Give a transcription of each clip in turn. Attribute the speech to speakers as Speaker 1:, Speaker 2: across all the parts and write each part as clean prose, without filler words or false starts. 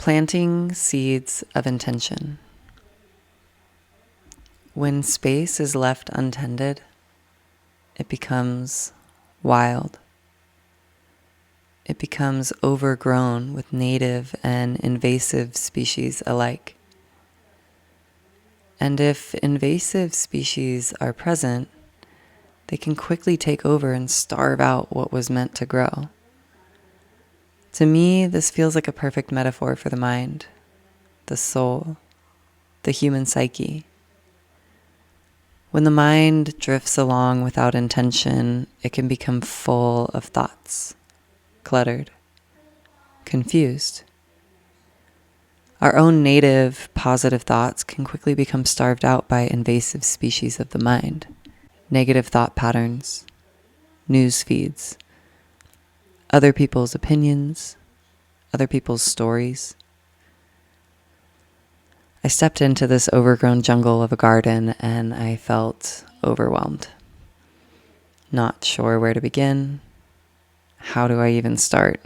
Speaker 1: Planting seeds of intention. When space is left untended, it becomes wild. It becomes overgrown with native and invasive species alike. And if invasive species are present, they can quickly take over and starve out what was meant to grow. To me, this feels like a perfect metaphor for the mind, the soul, the human psyche. When the mind drifts along without intention, it can become full of thoughts, cluttered, confused. Our own native positive thoughts can quickly become starved out by invasive species of the mind, negative thought patterns, news feeds, other people's opinions, other people's stories. I stepped into this overgrown jungle of a garden and I felt overwhelmed. Not sure where to begin. How do I even start?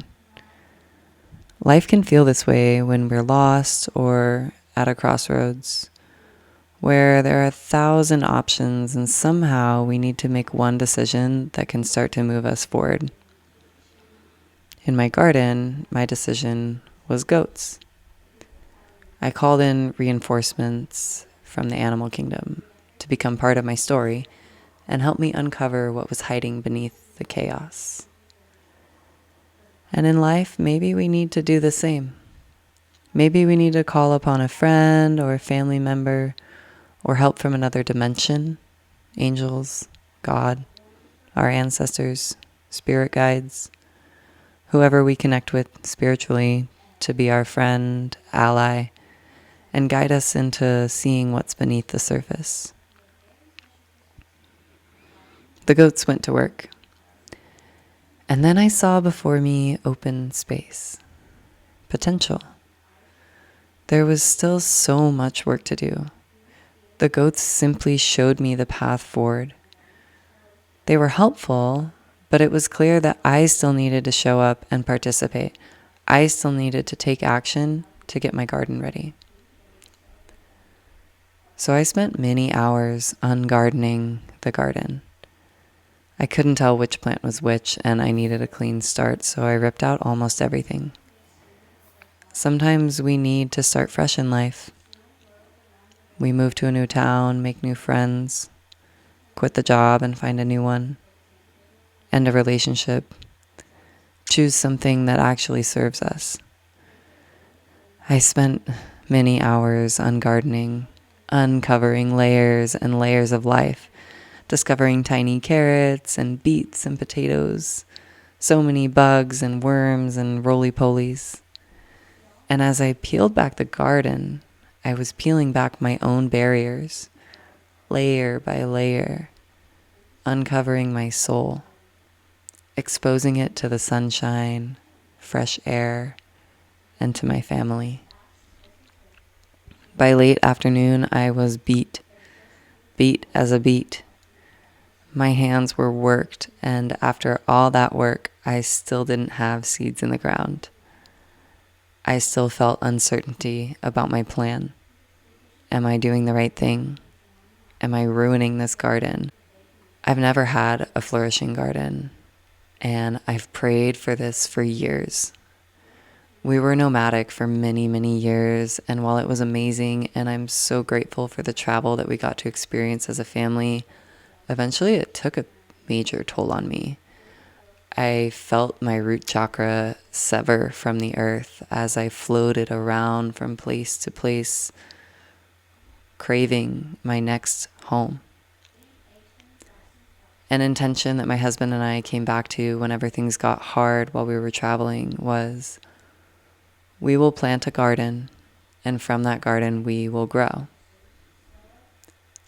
Speaker 1: Life can feel this way when we're lost or at a crossroads, where there are 1,000 options and somehow we need to make one decision that can start to move us forward. In my garden, my decision was goats. I called in reinforcements from the animal kingdom to become part of my story and help me uncover what was hiding beneath the chaos. And in life, maybe we need to do the same. Maybe we need to call upon a friend or a family member or help from another dimension, angels, God, our ancestors, spirit guides, whoever we connect with spiritually to be our friend, ally, and guide us into seeing what's beneath the surface. The goats went to work. And then I saw before me open space, potential. There was still so much work to do. The goats simply showed me the path forward. They were helpful, but it was clear that I still needed to show up and participate. I still needed to take action to get my garden ready. So I spent many hours ungardening the garden. I couldn't tell which plant was which, and I needed a clean start, so I ripped out almost everything. Sometimes we need to start fresh in life. We move to a new town, make new friends, quit the job and find a new one, end a relationship, choose something that actually serves us. I spent many hours ungardening, uncovering layers and layers of life, discovering tiny carrots and beets and potatoes, so many bugs and worms and roly-polies. And as I peeled back the garden, I was peeling back my own barriers, layer by layer, uncovering my soul, exposing it to the sunshine, fresh air, and to my family. By late afternoon, I was beat as a beet. My hands were worked, and after all that work, I still didn't have seeds in the ground. I still felt uncertainty about my plan. Am I doing the right thing? Am I ruining this garden? I've never had a flourishing garden, and I've prayed for this for years. We were nomadic for many, many years, and while it was amazing, and I'm so grateful for the travel that we got to experience as a family, eventually it took a major toll on me. I felt my root chakra sever from the earth as I floated around from place to place, craving my next home. An intention that my husband and I came back to whenever things got hard while we were traveling was, we will plant a garden, and from that garden we will grow.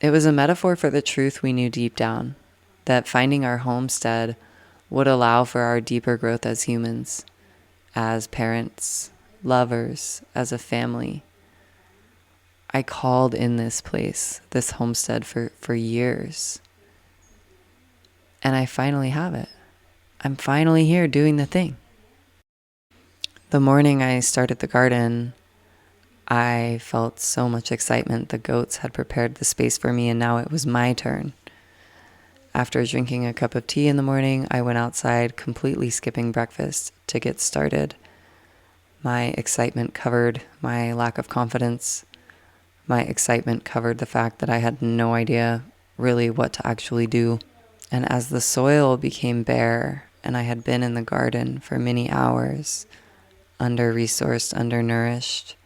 Speaker 1: It was a metaphor for the truth we knew deep down, that finding our homestead would allow for our deeper growth as humans, as parents, lovers, as a family. I called in this place, this homestead for years. And I finally have it. I'm finally here doing the thing. The morning I started the garden, I felt so much excitement. The goats had prepared the space for me, and now it was my turn. After drinking a cup of tea in the morning, I went outside, completely skipping breakfast to get started. My excitement covered my lack of confidence. My excitement covered the fact that I had no idea really what to actually do. And as the soil became bare, and I had been in the garden for many hours, under-resourced, undernourished,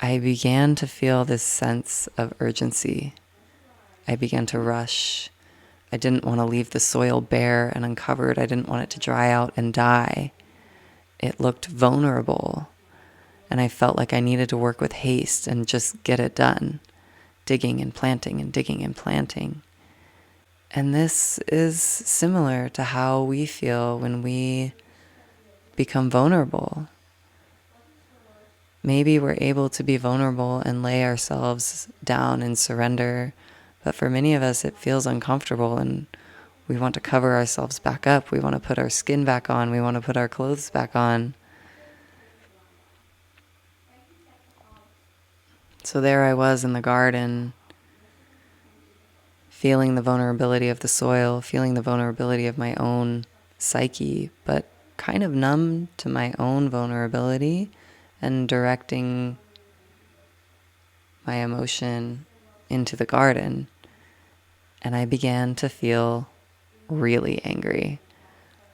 Speaker 1: I began to feel this sense of urgency. I began to rush. I didn't want to leave the soil bare and uncovered. I didn't want it to dry out and die. It looked vulnerable, and I felt like I needed to work with haste and just get it done, digging and planting and digging and planting. And this is similar to how we feel when we become vulnerable. Maybe we're able to be vulnerable and lay ourselves down and surrender, but for many of us it feels uncomfortable and we want to cover ourselves back up. We want to put our skin back on. We want to put our clothes back on. So there I was in the garden, feeling the vulnerability of the soil, feeling the vulnerability of my own psyche, but kind of numb to my own vulnerability and directing my emotion into the garden. And I began to feel really angry.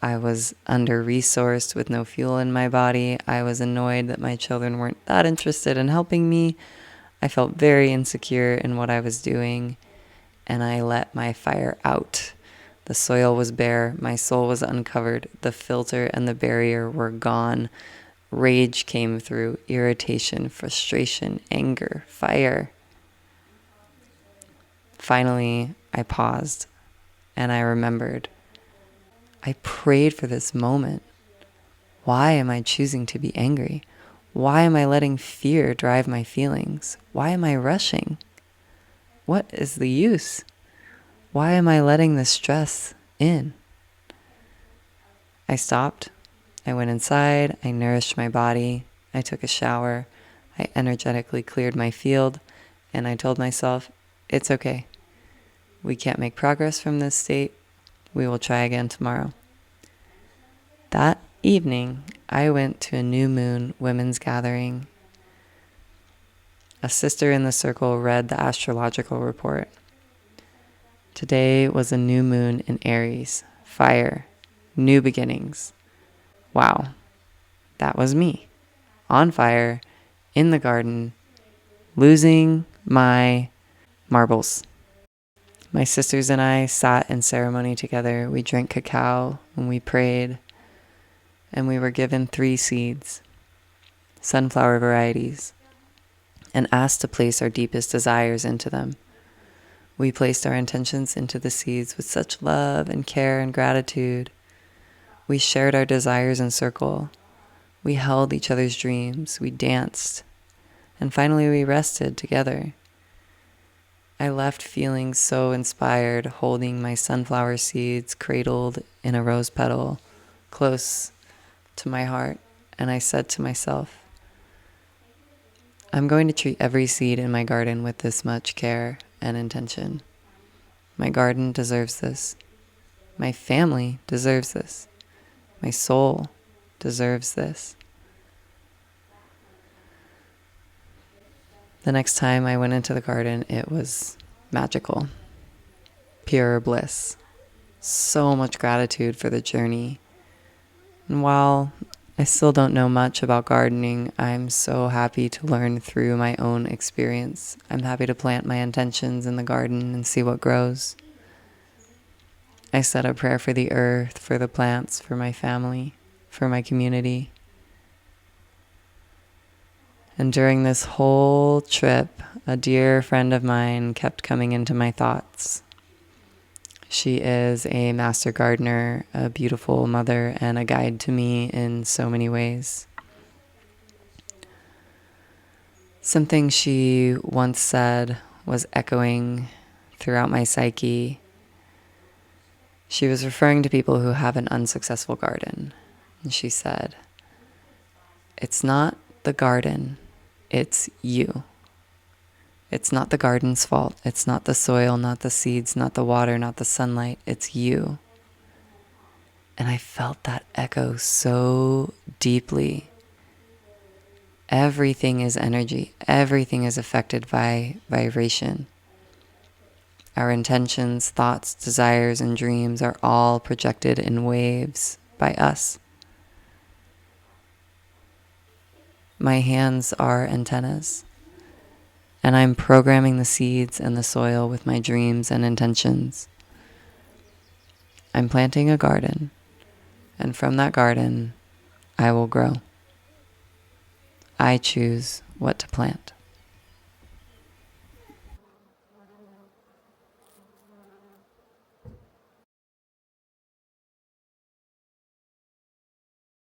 Speaker 1: I was under-resourced with no fuel in my body. I was annoyed that my children weren't that interested in helping me. I felt very insecure in what I was doing, and I let my fire out. The soil was bare. My soul was uncovered. The filter and the barrier were gone. Rage came through, irritation, frustration, anger, fire. Finally, I paused and I remembered. I prayed for this moment. Why am I choosing to be angry? Why am I letting fear drive my feelings? Why am I rushing? What is the use? Why am I letting the stress in? I stopped. I went inside. I nourished my body. I took a shower. I energetically cleared my field. And I told myself, it's okay. We can't make progress from this state. We will try again tomorrow. That evening, I went to a new moon women's gathering. A sister in the circle read the astrological report. Today was a new moon in Aries, fire, new beginnings. Wow, that was me, on fire, in the garden, losing my marbles. My sisters and I sat in ceremony together. We drank cacao and we prayed, and we were given 3 seeds, sunflower varieties, and asked to place our deepest desires into them. We placed our intentions into the seeds with such love and care and gratitude. We shared our desires in circle. We held each other's dreams. We danced. And finally we rested together. I left feeling so inspired, holding my sunflower seeds cradled in a rose petal close to my heart. And I said to myself, I'm going to treat every seed in my garden with this much care and intention. My garden deserves this. My family deserves this. My soul deserves this. The next time I went into the garden, it was magical. Pure bliss. So much gratitude for the journey. And while I still don't know much about gardening, I'm so happy to learn through my own experience. I'm happy to plant my intentions in the garden and see what grows. I said a prayer for the earth, for the plants, for my family, for my community. And during this whole trip, a dear friend of mine kept coming into my thoughts. She is a master gardener, a beautiful mother, and a guide to me in so many ways. Something she once said was echoing throughout my psyche. She was referring to people who have an unsuccessful garden. And she said, it's not the garden. It's you. It's not the garden's fault. It's not the soil, not the seeds, not the water, not the sunlight. It's you. And I felt that echo so deeply. Everything is energy. Everything is affected by vibration. Our intentions, thoughts, desires, and dreams are all projected in waves by us. My hands are antennas, and I'm programming the seeds and the soil with my dreams and intentions. I'm planting a garden, and from that garden, I will grow. I choose what to plant.